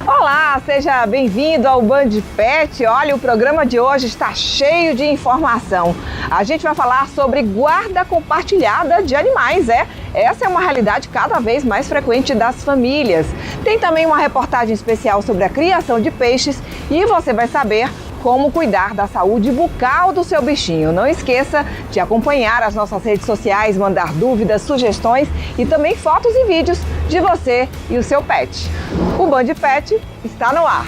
Olá, seja bem-vindo ao Band Pet. Olha, o programa de hoje está cheio de informação. A gente vai falar sobre guarda compartilhada de animais, Essa é uma realidade cada vez mais frequente das famílias. Tem também uma reportagem especial sobre a criação de peixes e você vai saber como cuidar da saúde bucal do seu bichinho. Não esqueça de acompanhar as nossas redes sociais, mandar dúvidas, sugestões e também fotos e vídeos de você e o seu pet. O Band Pet está no ar.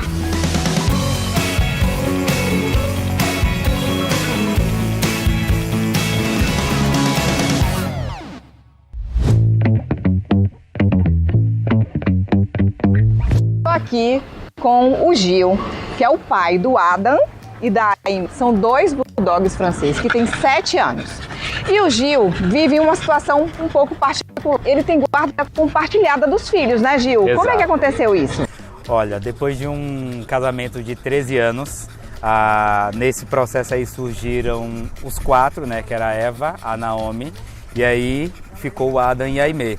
Estou aqui com o Gil, que é o pai do Adam e da Amy. São dois bulldogs franceses que têm 7 anos. E o Gil vive em uma situação um pouco particular. Ele tem guarda compartilhada dos filhos, né, Gil? Exato. Como é que aconteceu isso? Olha, depois de um casamento de 13 anos, nesse processo aí surgiram os 4, né, que era a Eva, a Naomi, e aí ficou o Adam e a Aimee.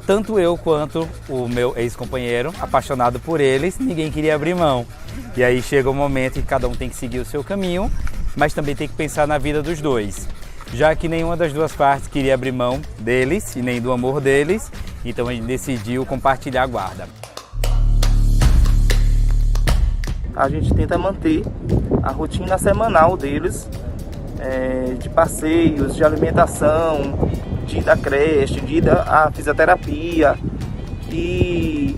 Tanto eu quanto o meu ex-companheiro, apaixonado por eles, ninguém queria abrir mão. E aí chega o momento que cada um tem que seguir o seu caminho, mas também tem que pensar na vida dos dois. Já que nenhuma das duas partes queria abrir mão deles e nem do amor deles, então a gente decidiu compartilhar a guarda. A gente tenta manter a rotina semanal deles, de passeios, de alimentação, de ir à creche, de ir à fisioterapia e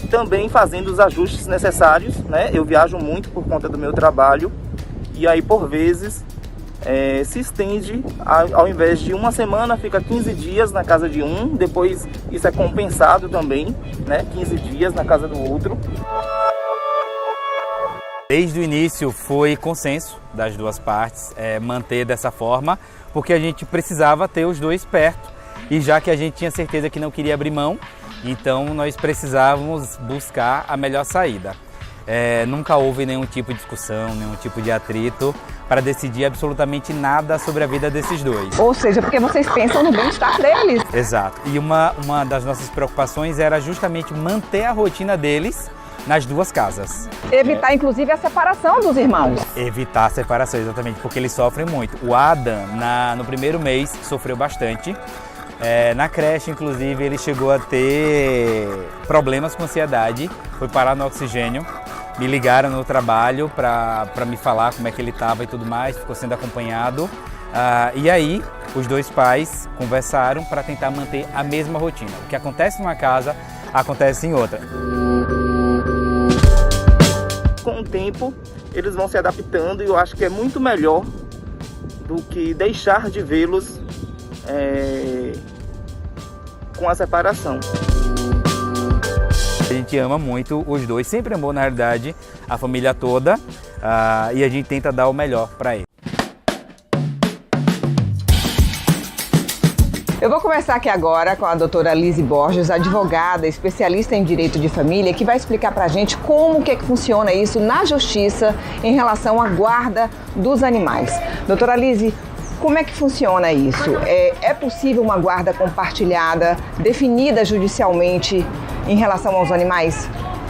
também fazendo os ajustes necessários, né? Eu viajo muito por conta do meu trabalho e aí por vezes se estende, ao invés de uma semana, fica 15 dias na casa de um, depois isso é compensado também, né? 15 dias na casa do outro. Desde o início foi consenso das duas partes manter dessa forma, porque a gente precisava ter os dois perto e já que a gente tinha certeza que não queria abrir mão, então nós precisávamos buscar a melhor saída. Nunca houve nenhum tipo de discussão, nenhum tipo de atrito para decidir absolutamente nada sobre a vida desses dois. Ou seja, porque vocês pensam no bem-estar deles. Exato. E uma das nossas preocupações era justamente manter a rotina deles nas duas casas. Evitar, inclusive, a separação dos irmãos. Evitar a separação, exatamente, porque eles sofrem muito. O Adam, no primeiro mês, sofreu bastante. Na creche, inclusive, ele chegou a ter problemas com ansiedade, foi parar no oxigênio. Me ligaram no trabalho para me falar como é que ele estava e tudo mais, ficou sendo acompanhado. E aí, os dois pais conversaram para tentar manter a mesma rotina. O que acontece numa casa, acontece em outra. Com o tempo, eles vão se adaptando e eu acho que é muito melhor do que deixar de vê-los com a separação. A gente ama muito os dois, sempre amou na realidade a família toda e a gente tenta dar o melhor para eles. Eu vou conversar aqui agora com a doutora Lise Borges, advogada, especialista em direito de família, que vai explicar pra gente como que funciona isso na justiça em relação à guarda dos animais. Doutora Lise, como é que funciona isso? É possível uma guarda compartilhada, definida judicialmente em relação aos animais?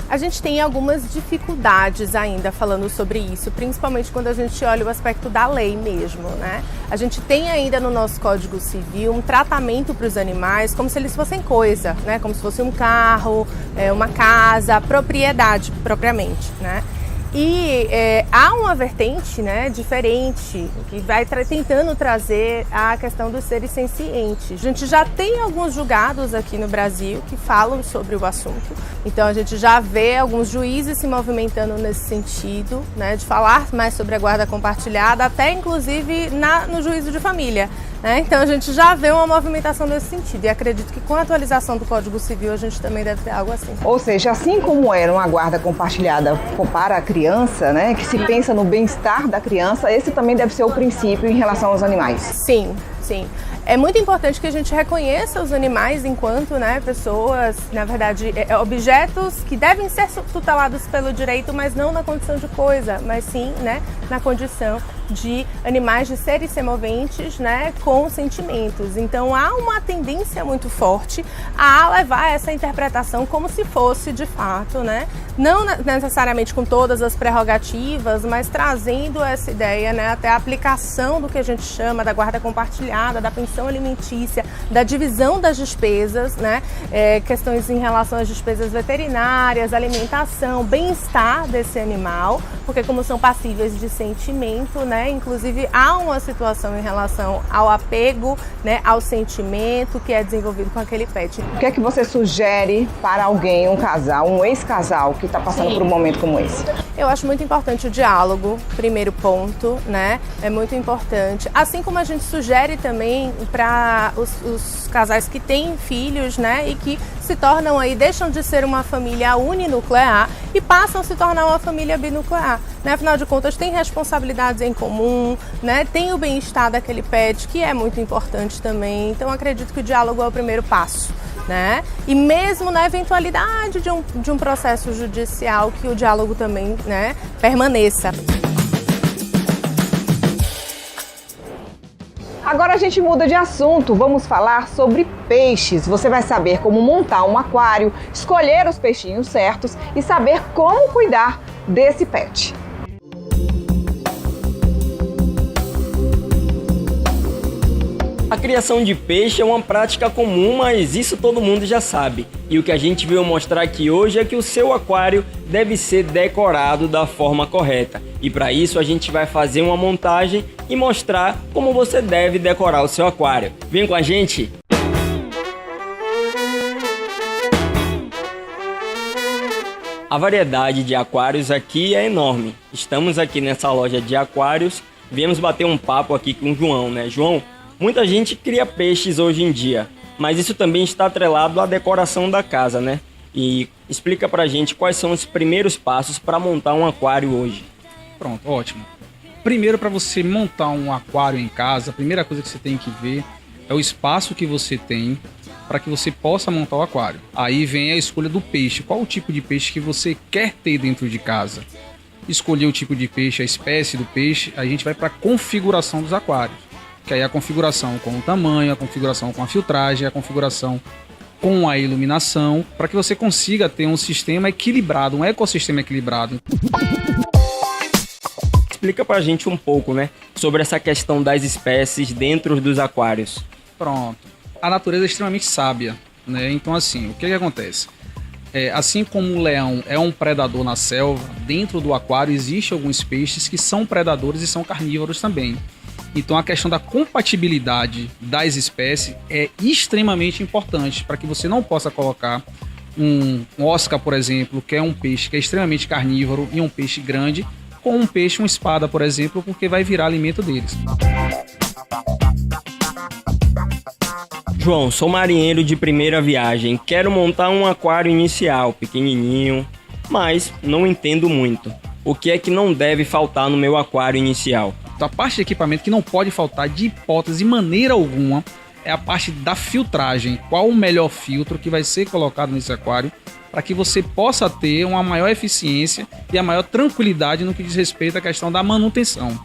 A gente tem algumas dificuldades ainda falando sobre isso, principalmente quando a gente olha o aspecto da lei mesmo, né? A gente tem ainda no nosso Código Civil um tratamento para os animais como se eles fossem coisa, né? Como se fosse um carro, uma casa, propriedade propriamente, né? E há uma vertente, né, diferente que vai tentando trazer a questão dos seres sencientes. A gente já tem alguns julgados aqui no Brasil que falam sobre o assunto, então a gente já vê alguns juízes se movimentando nesse sentido, né, de falar mais sobre a guarda compartilhada, até inclusive no juízo de família. Então a gente já vê uma movimentação nesse sentido e acredito que com a atualização do Código Civil a gente também deve ter algo assim. Ou seja, assim como era uma guarda compartilhada para a criança, né, que se pensa no bem-estar da criança, esse também deve ser o princípio em relação aos animais. Sim, sim. É muito importante que a gente reconheça os animais enquanto, né, pessoas, na verdade, objetos que devem ser tutelados pelo direito, mas não na condição de coisa, mas sim, né, na condição de animais, de seres semoventes, né, com sentimentos. Então há uma tendência muito forte a levar essa interpretação como se fosse de fato, né, não necessariamente com todas as prerrogativas, mas trazendo essa ideia, né, até a aplicação do que a gente chama da guarda compartilhada, da pensão alimentícia, da divisão das despesas, né, questões em relação às despesas veterinárias, alimentação, bem-estar desse animal, porque como são passíveis de sentimento, né, inclusive há uma situação em relação ao apego, né, ao sentimento que é desenvolvido com aquele pet. O que é que você sugere para alguém, um casal, um ex-casal que está passando por um momento como esse? Eu acho muito importante o diálogo, primeiro ponto, né? É muito importante. Assim como a gente sugere também para os casais que têm filhos, né? E que se tornam aí, deixam de ser uma família uninuclear e passam a se tornar uma família binuclear, né? Afinal de contas, tem responsabilidades em comum, né? Tem o bem-estar daquele pet, que é muito importante também. Então, acredito que o diálogo é o primeiro passo, né? E mesmo na eventualidade de um processo judicial, que o diálogo também, né, permaneça. Agora a gente muda de assunto, vamos falar sobre peixes. Você vai saber como montar um aquário, escolher os peixinhos certos e saber como cuidar desse pet. A criação de peixe é uma prática comum, mas isso todo mundo já sabe. E o que a gente veio mostrar aqui hoje é que o seu aquário deve ser decorado da forma correta. E para isso a gente vai fazer uma montagem e mostrar como você deve decorar o seu aquário. Vem com a gente! A variedade de aquários aqui é enorme. Estamos aqui nessa loja de aquários, viemos bater um papo aqui com o João, né? João, muita gente cria peixes hoje em dia, mas isso também está atrelado à decoração da casa, né? E explica pra gente quais são os primeiros passos para montar um aquário hoje. Pronto, ótimo. Primeiro, para você montar um aquário em casa, a primeira coisa que você tem que ver é o espaço que você tem para que você possa montar o aquário. Aí vem a escolha do peixe. Qual o tipo de peixe que você quer ter dentro de casa? Escolher o tipo de peixe, a espécie do peixe, a gente vai para a configuração dos aquários. Que aí é a configuração com o tamanho, a configuração com a filtragem, a configuração com a iluminação, para que você consiga ter um sistema equilibrado, um ecossistema equilibrado. Explica pra gente um pouco, né, sobre essa questão das espécies dentro dos aquários. Pronto. A natureza é extremamente sábia, né? Então, assim, o que acontece? Assim como o leão é um predador na selva, dentro do aquário existem alguns peixes que são predadores e são carnívoros também. Então a questão da compatibilidade das espécies é extremamente importante para que você não possa colocar um Oscar, por exemplo, que é um peixe que é extremamente carnívoro e um peixe grande, com um peixe, uma espada, por exemplo, porque vai virar alimento deles. João, sou marinheiro de primeira viagem, quero montar um aquário inicial, pequenininho, mas não entendo muito. O que é que não deve faltar no meu aquário inicial? Então, a parte de equipamento que não pode faltar de hipótese de maneira alguma é a parte da filtragem. Qual o melhor filtro que vai ser colocado nesse aquário para que você possa ter uma maior eficiência e a maior tranquilidade no que diz respeito à questão da manutenção.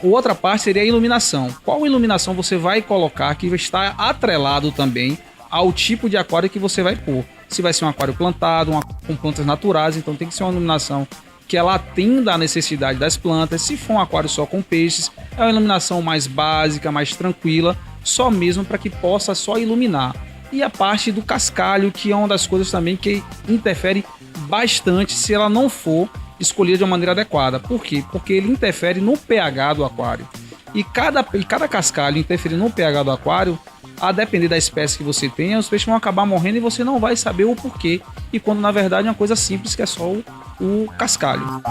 Outra parte seria a iluminação. Qual iluminação você vai colocar que está atrelado também ao tipo de aquário que você vai pôr? Se vai ser um aquário plantado, com plantas naturais, então tem que ser uma iluminação que ela atenda à necessidade das plantas. Se for um aquário só com peixes, é uma iluminação mais básica, mais tranquila, só mesmo para que possa só iluminar. E a parte do cascalho, que é uma das coisas também que interfere bastante se ela não for escolhida de uma maneira adequada. Por quê? Porque ele interfere no pH do aquário. E cada cascalho interferindo no pH do aquário, a depender da espécie que você tenha, os peixes vão acabar morrendo e você não vai saber o porquê. E quando na verdade é uma coisa simples, que é só o cascalho.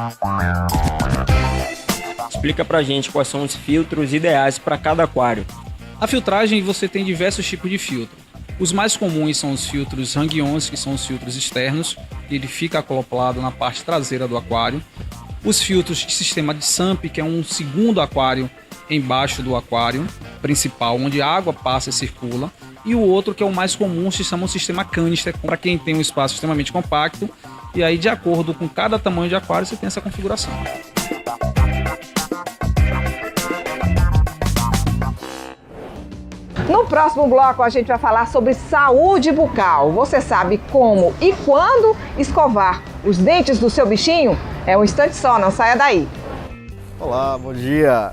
Explica pra gente quais são os filtros ideais para cada aquário. A filtragem, você tem diversos tipos de filtro. Os mais comuns são os filtros hang-ons, que são os filtros externos, que ele fica acoplado na parte traseira do aquário. Os filtros de sistema de SAMP, que é um segundo aquário embaixo do aquário. principal, onde a água passa e circula, e o outro que é o mais comum, se chama o sistema canister, para quem tem um espaço extremamente compacto, e aí de acordo com cada tamanho de aquário você tem essa configuração. No próximo bloco a gente vai falar sobre saúde bucal. Você sabe como e quando escovar os dentes do seu bichinho? É um instante só, não saia daí. Olá, bom dia.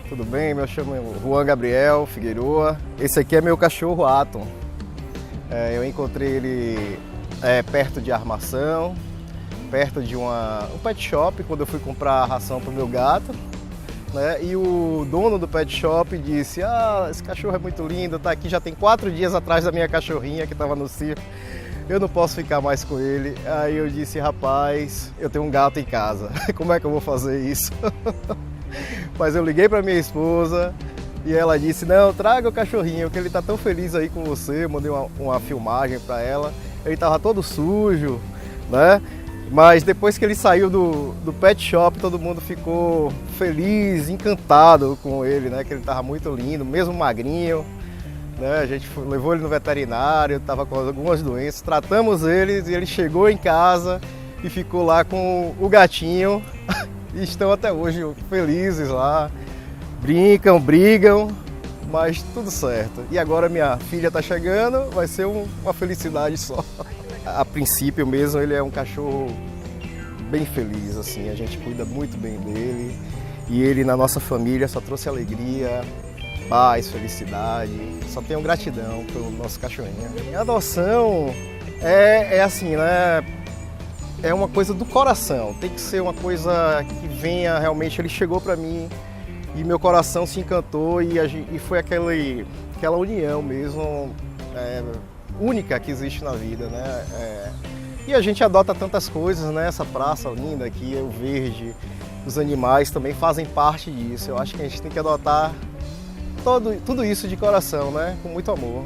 Tudo bem? Meu chamo é Juan Gabriel Figueroa. Esse aqui é meu cachorro Atom. Eu encontrei ele perto de Armação, perto de um pet shop, quando eu fui comprar ração para o meu gato. Né? E o dono do pet shop disse: esse cachorro é muito lindo, tá aqui já tem 4 dias atrás da minha cachorrinha que estava no circo, eu não posso ficar mais com ele. Aí eu disse: rapaz, eu tenho um gato em casa, como é que eu vou fazer isso? Mas eu liguei para minha esposa e ela disse: não, traga o cachorrinho, que ele tá tão feliz aí com você. Eu mandei uma filmagem para ela, ele tava todo sujo, né? Mas depois que ele saiu do pet shop, todo mundo ficou feliz, encantado com ele, né? Que ele estava muito lindo, mesmo magrinho, né? A gente levou ele no veterinário, estava com algumas doenças, tratamos ele e ele chegou em casa e ficou lá com o gatinho. E estão até hoje felizes lá, brincam, brigam, mas tudo certo. E agora minha filha está chegando, vai ser uma felicidade só. A princípio mesmo ele é um cachorro bem feliz, assim, a gente cuida muito bem dele e ele na nossa família só trouxe alegria, paz, felicidade, só tenho gratidão pelo nosso cachorrinho. A adoção é assim, né? É uma coisa do coração, tem que ser uma coisa que venha realmente, ele chegou para mim e meu coração se encantou e foi aquela união mesmo, única que existe na vida, né? E a gente adota tantas coisas, né? Essa praça linda aqui, o verde, os animais também fazem parte disso. Eu acho que a gente tem que adotar tudo isso de coração, né? Com muito amor.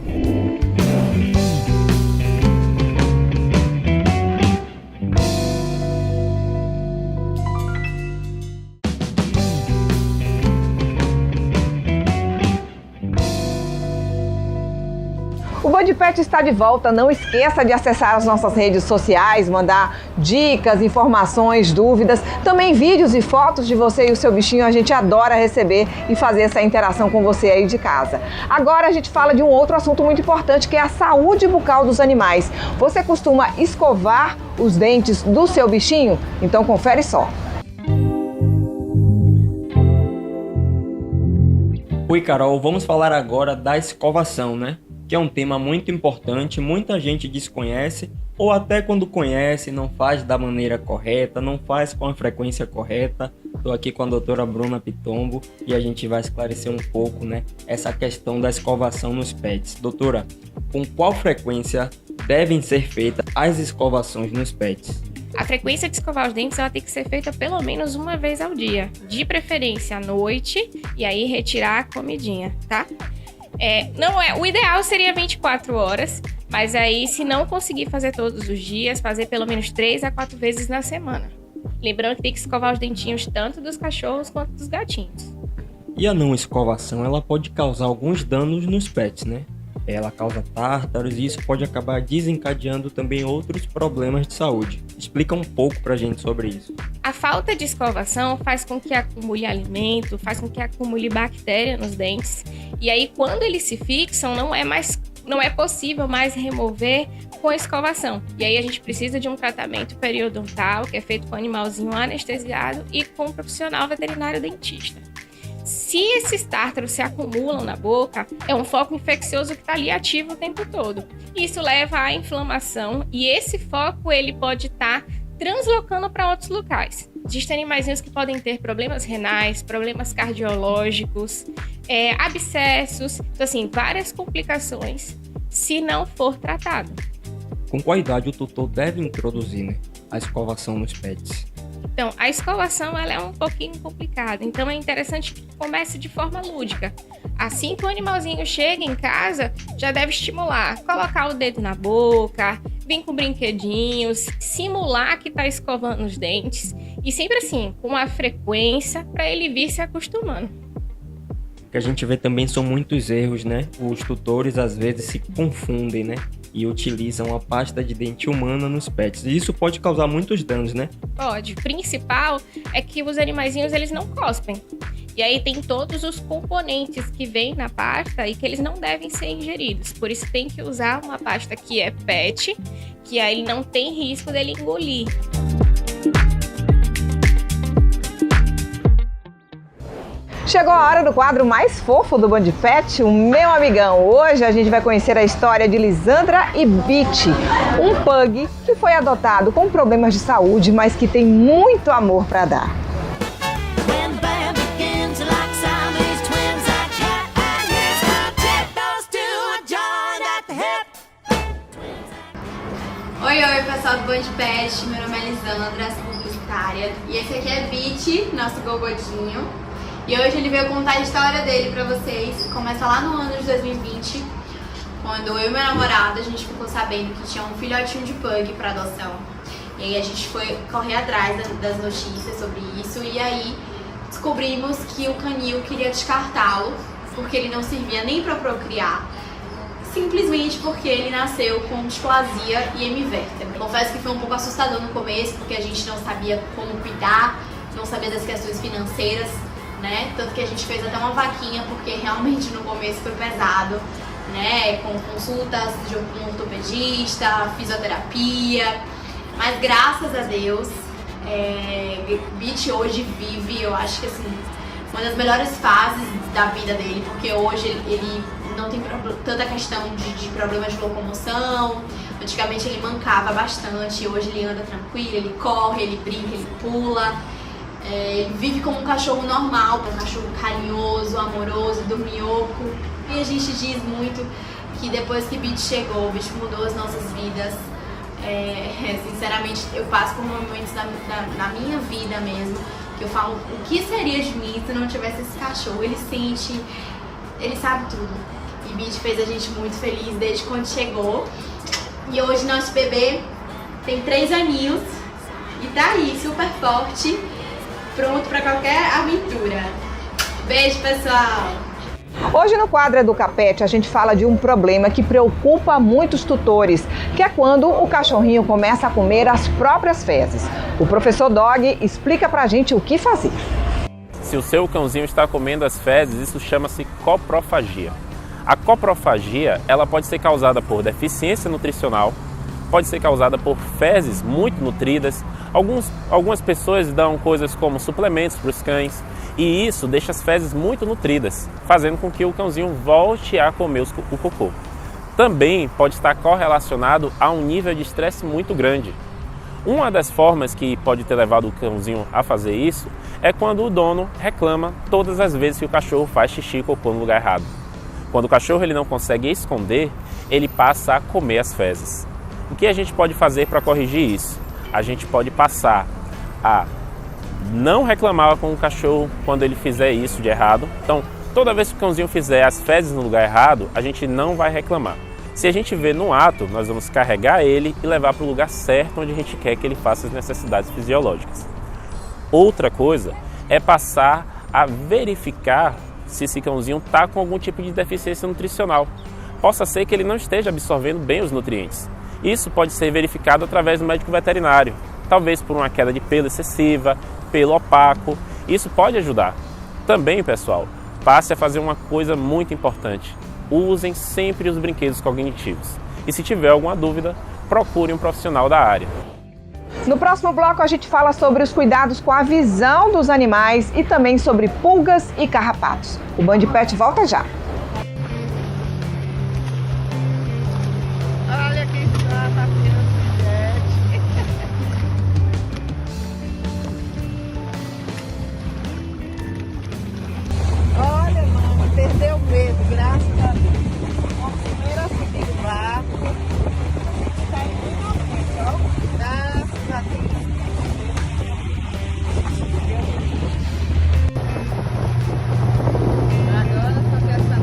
O Band Pet está de volta. Não esqueça de acessar as nossas redes sociais, mandar dicas, informações, dúvidas, também vídeos e fotos de você e o seu bichinho. A gente adora receber e fazer essa interação com você aí de casa. Agora a gente fala de um outro assunto muito importante, que é a saúde bucal dos animais. Você costuma escovar os dentes do seu bichinho? Então confere só. Oi, Carol, vamos falar agora da escovação, né? Que é um tema muito importante, muita gente desconhece ou até quando conhece não faz da maneira correta, não faz com a frequência correta. Estou aqui com a doutora Bruna Pitombo e a gente vai esclarecer um pouco, né, essa questão da escovação nos pets. Doutora, com qual frequência devem ser feitas as escovações nos pets? A frequência de escovar os dentes ela tem que ser feita pelo menos uma vez ao dia, de preferência à noite, e aí retirar a comidinha, tá? O ideal seria 24 horas, mas aí se não conseguir fazer todos os dias, fazer pelo menos 3 a 4 vezes na semana. Lembrando que tem que escovar os dentinhos tanto dos cachorros quanto dos gatinhos. E a não escovação, ela pode causar alguns danos nos pets, né? Ela causa tártaros e isso pode acabar desencadeando também outros problemas de saúde. Explica um pouco pra gente sobre isso. A falta de escovação faz com que acumule alimento, faz com que acumule bactéria nos dentes. E aí, quando eles se fixam, não é possível mais remover com a escovação. E aí a gente precisa de um tratamento periodontal, que é feito com o animalzinho anestesiado e com um profissional veterinário dentista. Se esses tártaros se acumulam na boca, é um foco infeccioso que está ali ativo o tempo todo. Isso leva à inflamação e esse foco ele pode estar translocando para outros locais. Existem animaizinhos que podem ter problemas renais, problemas cardiológicos, abscessos, então assim, várias complicações se não for tratado. Com qual idade o tutor deve introduzir, né, a escovação nos pets? Então, a escovação ela é um pouquinho complicada, então é interessante que comece de forma lúdica. Assim que o animalzinho chega em casa, já deve estimular, colocar o dedo na boca, vir com brinquedinhos, simular que está escovando os dentes e sempre assim, com uma frequência para ele vir se acostumando. que a gente vê também são muitos erros, né? Os tutores às vezes se confundem, né? E utilizam a pasta de dente humana nos pets. E isso pode causar muitos danos, né? Pode. O principal é que os animaizinhos, eles não cospem. E aí tem todos os componentes que vêm na pasta e que eles não devem ser ingeridos. Por isso tem que usar uma pasta que é PET, que aí ele não tem risco dele engolir. Chegou a hora do quadro mais fofo do Band Pet, o Meu Amigão. Hoje a gente vai conhecer a história de Lisandra e Beach, um pug que foi adotado com problemas de saúde, mas que tem muito amor para dar. Oi, pessoal do Band Pet, meu nome é Lisandra, sou publicitária e esse aqui é Beach, nosso gogodinho. E hoje ele veio contar a história dele pra vocês. Começa lá no ano de 2020, quando eu e meu namorado, a gente ficou sabendo que tinha um filhotinho de pug pra adoção. E aí a gente foi correr atrás das notícias sobre isso e aí descobrimos que o canil queria descartá-lo, porque ele não servia nem pra procriar, simplesmente porque ele nasceu com displasia e hemivértebra. Confesso que foi um pouco assustador no começo, porque a gente não sabia como cuidar, não sabia das questões financeiras, né? Tanto que a gente fez até uma vaquinha, porque realmente no começo foi pesado, né? Com consultas de um ortopedista, fisioterapia, mas graças a Deus, Beach hoje vive, eu acho que assim, uma das melhores fases da vida dele, porque hoje ele não tem tanta questão de problemas de locomoção. Antigamente ele mancava bastante, hoje ele anda tranquilo, ele corre, ele brinca, ele pula. Ele vive como um cachorro normal, um cachorro carinhoso, amoroso, dorminhoco. E a gente diz muito que depois que Beach chegou, o Beach mudou as nossas vidas. Sinceramente, eu passo por momentos na minha vida mesmo, que eu falo, o que seria de mim se não tivesse esse cachorro? Ele sente, ele sabe tudo. E Beach fez a gente muito feliz desde quando chegou. E hoje nosso bebê tem 3 aninhos e tá aí, super forte, pronto para qualquer aventura. Beijo, pessoal! Hoje no quadro EducaPet a gente fala de um problema que preocupa muitos tutores, que é quando o cachorrinho começa a comer as próprias fezes. O professor Dog explica pra gente o que fazer. Se o seu cãozinho está comendo as fezes, isso chama-se coprofagia. A coprofagia, ela pode ser causada por deficiência nutricional, pode ser causada por fezes muito nutridas. Algumas pessoas dão coisas como suplementos para os cães e isso deixa as fezes muito nutridas, fazendo com que o cãozinho volte a comer o cocô. Também pode estar correlacionado a um nível de estresse muito grande. Uma das formas que pode ter levado o cãozinho a fazer isso é quando o dono reclama todas as vezes que o cachorro faz xixi e cocô no lugar errado. Quando o cachorro ele não consegue esconder, ele passa a comer as fezes. O que a gente pode fazer para corrigir isso? A gente pode passar a não reclamar com o cachorro quando ele fizer isso de errado. Então, toda vez que o cãozinho fizer as fezes no lugar errado, a gente não vai reclamar. Se a gente vê no ato, nós vamos carregar ele e levar para o lugar certo onde a gente quer que ele faça as necessidades fisiológicas. Outra coisa é passar a verificar se esse cãozinho está com algum tipo de deficiência nutricional. Possa ser que ele não esteja absorvendo bem os nutrientes. Isso pode ser verificado através do médico veterinário, talvez por uma queda de pelo excessiva, pelo opaco. Isso pode ajudar. Também, pessoal, passe a fazer uma coisa muito importante. Usem sempre os brinquedos cognitivos. E se tiver alguma dúvida, procure um profissional da área. No próximo bloco a gente fala sobre os cuidados com a visão dos animais e também sobre pulgas e carrapatos. O Band Pet volta já. Olha quem está passeando de Olha, mano, perdeu o medo, graças a Deus. Primeiro a subir o barco. Está indo na frente, ó. Graças a Deus. Agora só quero saber.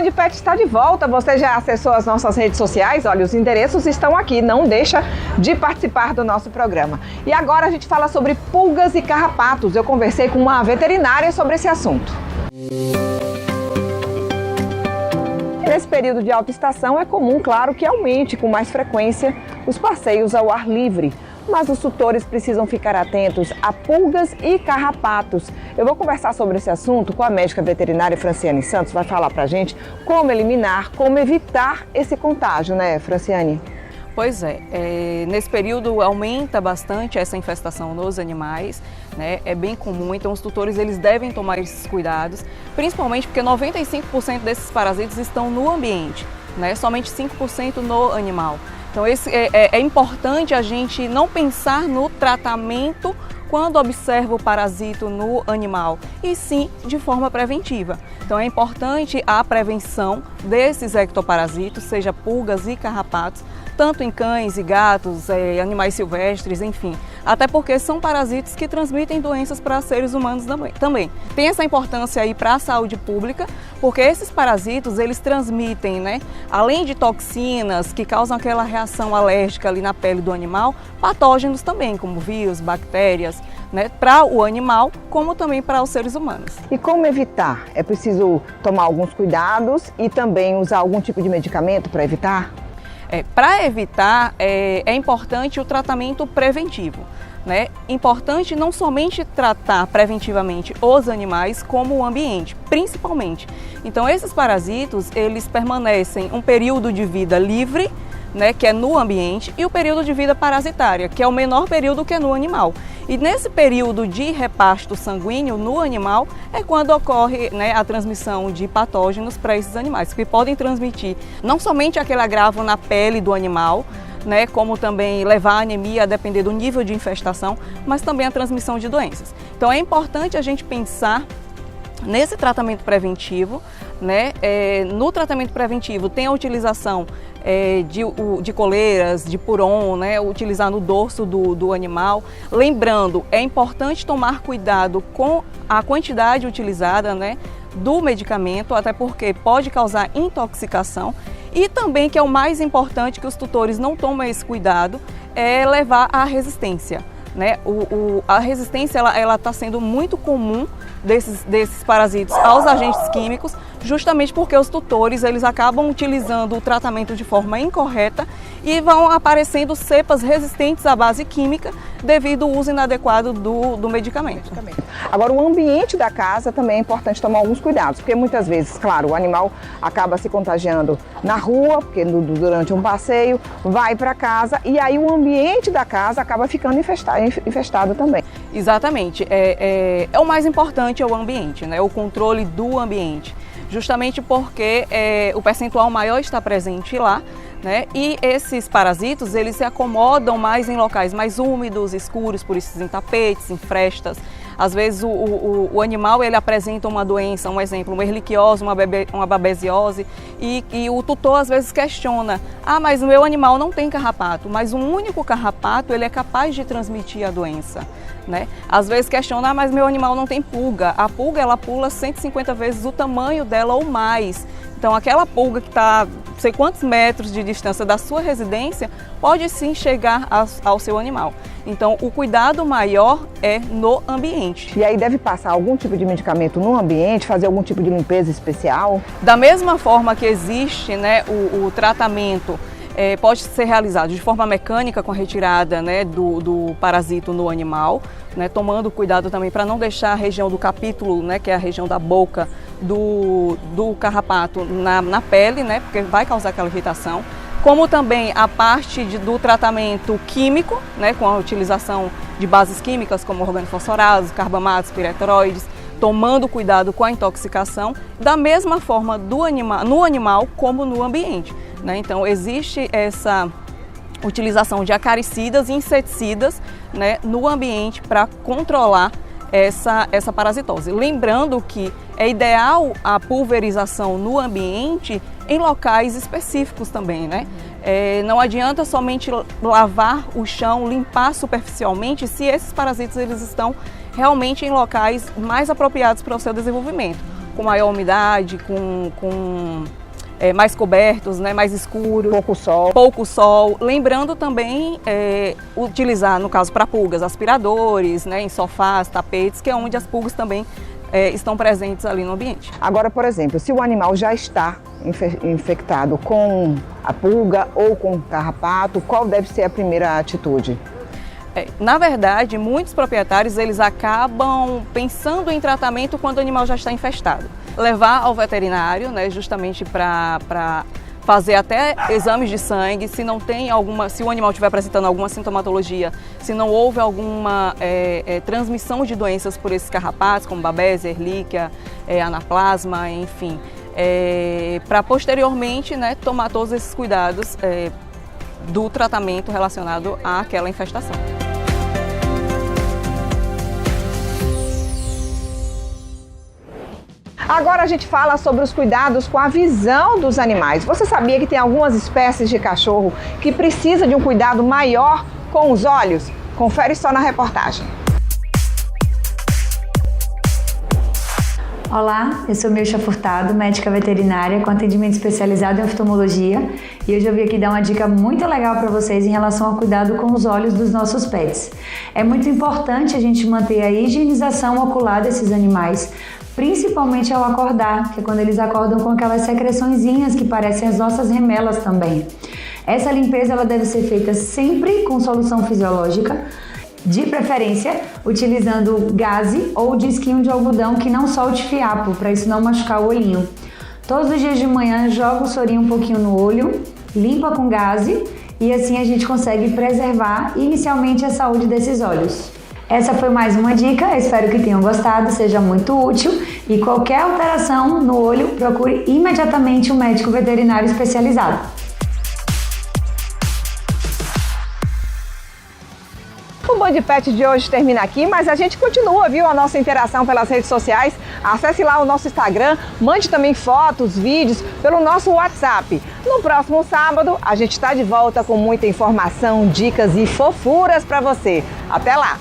Band Pet está de volta. Você já acessou as nossas redes sociais? Olha, os endereços estão aqui. Não deixa de participar do nosso programa. E agora a gente fala sobre pulgas e carrapatos. Eu conversei com uma veterinária sobre esse assunto. Nesse período de alta estação é comum, claro, que aumente com mais frequência os passeios ao ar livre. Mas os tutores precisam ficar atentos a pulgas e carrapatos. Eu vou conversar sobre esse assunto com a médica veterinária Franciane Santos, vai falar pra gente como eliminar, como evitar esse contágio, né, Franciane? Pois é, nesse período aumenta bastante essa infestação nos animais, né? É bem comum, então os tutores eles devem tomar esses cuidados, principalmente porque 95% desses parasitas estão no ambiente, né? Somente 5% no animal. Então é importante a gente não pensar no tratamento quando observa o parasito no animal, e sim de forma preventiva. Então é importante a prevenção desses ectoparasitos, seja pulgas e carrapatos, tanto em cães e gatos, animais silvestres, enfim. Até porque são parasitos que transmitem doenças para seres humanos também. Tem essa importância aí para a saúde pública, porque esses parasitos, eles transmitem, né, além de toxinas que causam aquela reação alérgica ali na pele do animal, patógenos também, como vírus, bactérias, né, para o animal, como também para os seres humanos. E como evitar? É preciso tomar alguns cuidados e também usar algum tipo de medicamento para evitar? Para evitar, é importante o tratamento preventivo, né? Importante não somente tratar preventivamente os animais, como o ambiente, principalmente. Então, esses parasitos, eles permanecem um período de vida livre, né, que é no ambiente, e o período de vida parasitária, que é o menor período que é no animal. E nesse período de repasto sanguíneo no animal é quando ocorre, né, a transmissão de patógenos para esses animais, que podem transmitir não somente aquele agravo na pele do animal, né, como também levar a anemia a depender do nível de infestação, mas também a transmissão de doenças. Então é importante a gente pensar nesse tratamento preventivo, né? No tratamento preventivo tem a utilização de coleiras, de puron, né? Utilizar no dorso do animal. Lembrando, é importante tomar cuidado com a quantidade utilizada, né, do medicamento, até porque pode causar intoxicação. E também, que é o mais importante, que os tutores não tomam esse cuidado, é levar à resistência, né? A resistência ela está sendo muito comum desses parasitos aos agentes químicos, justamente porque os tutores eles acabam utilizando o tratamento de forma incorreta e vão aparecendo cepas resistentes à base química devido ao uso inadequado do medicamento. Agora, o ambiente da casa também é importante tomar alguns cuidados, porque muitas vezes, claro, o animal acaba se contagiando na rua, porque durante um passeio, vai para casa e aí o ambiente da casa acaba ficando infestado também. Exatamente. O mais importante é o ambiente, né? O controle do ambiente. Justamente porque o percentual maior está presente lá, né? E esses parasitos, eles se acomodam mais em locais mais úmidos, escuros, por isso em tapetes, em frestas. Às vezes o animal ele apresenta uma doença, um exemplo, uma ehrlichiose, uma babesiose, e o tutor às vezes questiona: ah, mas o meu animal não tem carrapato, mas um único carrapato ele é capaz de transmitir a doença, né? Às vezes questiona: ah, mas meu animal não tem pulga. A pulga ela pula 150 vezes o tamanho dela ou mais. Então aquela pulga que está não sei quantos metros de distância da sua residência pode sim chegar ao seu animal. Então o cuidado maior é no ambiente. E aí deve passar algum tipo de medicamento no ambiente, fazer algum tipo de limpeza especial? Da mesma forma que existe, né, o tratamento pode ser realizado de forma mecânica com a retirada, né, do parasito no animal, né, tomando cuidado também para não deixar a região do capítulo, né, que é a região da boca do carrapato na pele, né, porque vai causar aquela irritação. Como também a parte do tratamento químico, né, com a utilização de bases químicas como organofosforados, carbamatos, piretroides, tomando cuidado com a intoxicação, da mesma forma no animal como no ambiente, né? Então existe essa utilização de acaricidas e inseticidas, né, no ambiente para controlar essa parasitose. Lembrando que é ideal a pulverização no ambiente em locais específicos também, né? Não adianta somente lavar o chão, limpar superficialmente, se esses parasitas eles estão realmente em locais mais apropriados para o seu desenvolvimento. com maior umidade, mais cobertos, né, mais escuros. Pouco sol. Lembrando também utilizar, no caso para pulgas, aspiradores, né, em sofás, tapetes, que é onde as pulgas também estão presentes ali no ambiente. Agora, por exemplo, se o animal já está infectado com a pulga ou com carrapato, qual deve ser a primeira atitude? Na verdade, muitos proprietários eles acabam pensando em tratamento quando o animal já está infestado. Levar ao veterinário, né, justamente para fazer até exames de sangue, se o animal estiver apresentando alguma sintomatologia, se não houve alguma transmissão de doenças por esses carrapatos, como babésia, erlíquia, anaplasma, enfim, para posteriormente, né, tomar todos esses cuidados do tratamento relacionado àquela infestação. Agora a gente fala sobre os cuidados com a visão dos animais. Você sabia que tem algumas espécies de cachorro que precisam de um cuidado maior com os olhos? Confere só na reportagem. Olá, eu sou Milcha Furtado, médica veterinária com atendimento especializado em oftalmologia, e hoje eu vim aqui dar uma dica muito legal para vocês em relação ao cuidado com os olhos dos nossos pets. É muito importante a gente manter a higienização ocular desses animais, principalmente ao acordar, que é quando eles acordam com aquelas secreçõezinhas que parecem as nossas remelas também. Essa limpeza ela deve ser feita sempre com solução fisiológica, de preferência utilizando gaze ou disquinho de algodão que não solte fiapo, para isso não machucar o olhinho. Todos os dias de manhã joga o sorinho um pouquinho no olho, limpa com gaze e assim a gente consegue preservar inicialmente a saúde desses olhos. Essa foi mais uma dica, espero que tenham gostado, seja muito útil e qualquer alteração no olho, procure imediatamente um médico veterinário especializado. O Band Pet de hoje termina aqui, mas a gente continua, viu, a nossa interação pelas redes sociais. Acesse lá o nosso Instagram, mande também fotos, vídeos pelo nosso WhatsApp. No próximo sábado, a gente está de volta com muita informação, dicas e fofuras para você. Até lá!